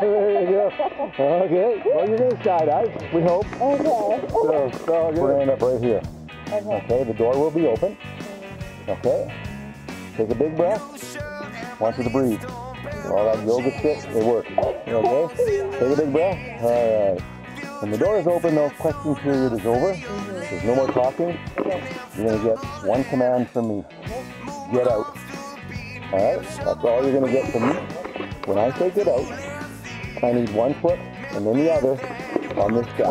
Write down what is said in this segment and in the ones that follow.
There you go. Okay. Well, you're going to skydive, we hope. Okay. So we're going to end up right here. Okay, the door will be open. Okay. Take a big breath. I want you to breathe. All that yoga shit, it works. Okay? Take a big breath. All right. When the door is open, the question period is over. There's no more talking. You're going to get one command from me. Get out. All right? That's all you're going to get from me. When I say get out, I need one foot and then the other on this step.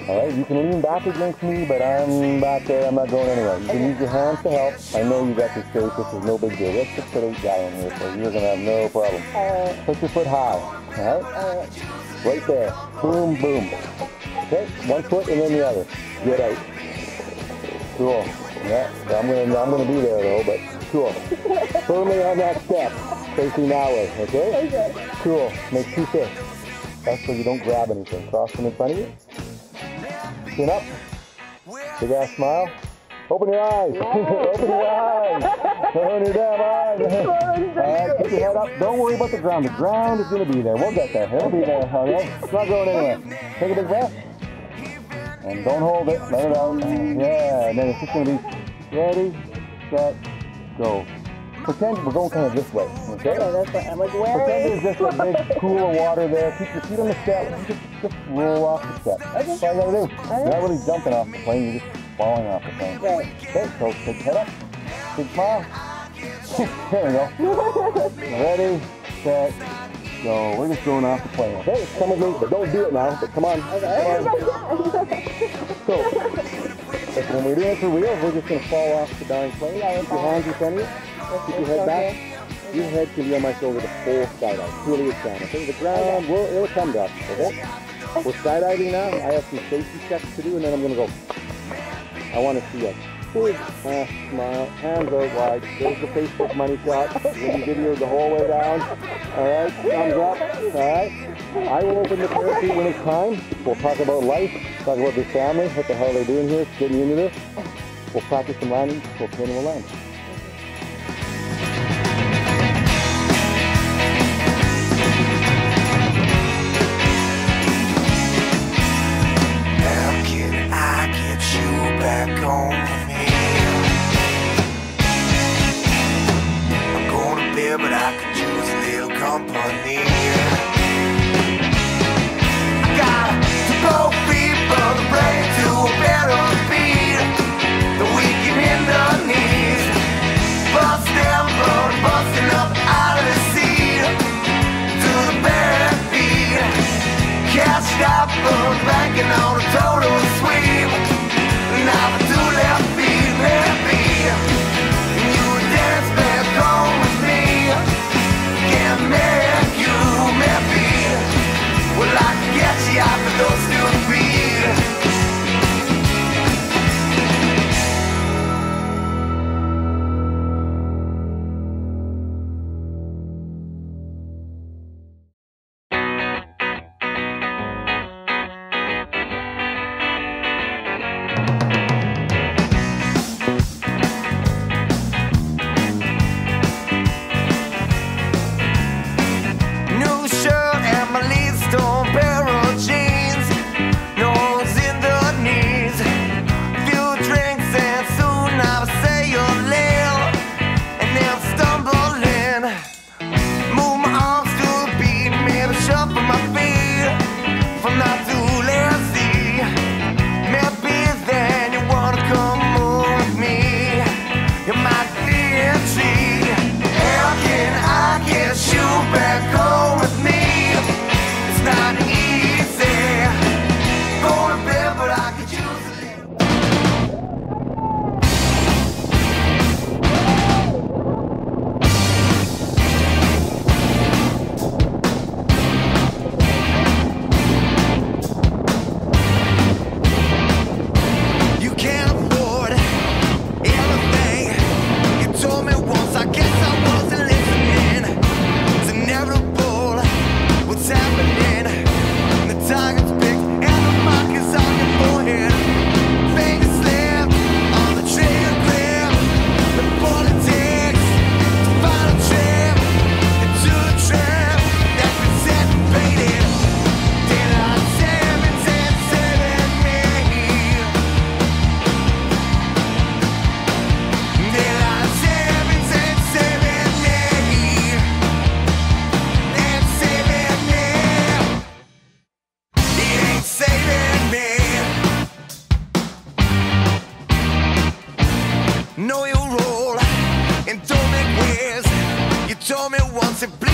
All right? You can lean back against me, but I'm back there. I'm not going anywhere. You can use your hands to help. I know you got this straight. This is no big deal. Let's just put 8 guy in here, so you're going to have no problem. Put your foot high. All right? Right there. Boom, boom. Okay? One foot and then the other. Get out. Cool. Yeah, I'm gonna be there though, but cool. Firmly on that step, facing that way, okay? Okay. Cool. Make 2 fists. That's so you don't grab anything. Cross them in front of you. Chin up. Big ass smile. Open your eyes. Open your eyes. Open your damn eyes. Alright, keep your head up. Don't worry about the ground. The ground is gonna be there. We'll get there. It'll be there, okay? It's not going anywhere. Take a big breath. And don't hold it, let it out. Yeah, and then it's just going to be ready, set, go. Pretend we're going kind of this way, okay? Okay, that's what I'm like, where Pretend there's just a big pool of water there. Keep your feet on the step. Just roll off the step. That's all you got to do. You're not really jumping off the plane, you're just falling off the plane. Right. Okay, so take your head up. Big smile. There we go. Ready, set, go. We're just going off the plane. Okay, come with me, but don't do it now. But come on. Come on. So, when we're doing it for real, we're just going to fall off the darn plane. Keep your hands in front of you. Keep your head back. Your head can be on my shoulder the whole skydive. Truly it's down. Okay, the ground, it'll come to us. Okay? We're skydiving now. I have some safety checks to do, and then I'm going to go. I want to see a big smile, hands out wide. There's the Facebook money shot. We'll be videoed the whole way down. All right, thumbs up. All right. I will open the parachute when it's time. We'll talk about life, talk about this family, what the hell they're doing here, getting into this. We'll practice some landing, we'll pin and we'll land. How can I get you back home with me? I'm going to bed, but I could use a little company. Both people bring to a better speed. The weak and in the knees, busting up out of the seat to the bare feet. Cashed out, banking on a total sweep. Now the 2 left. told me once it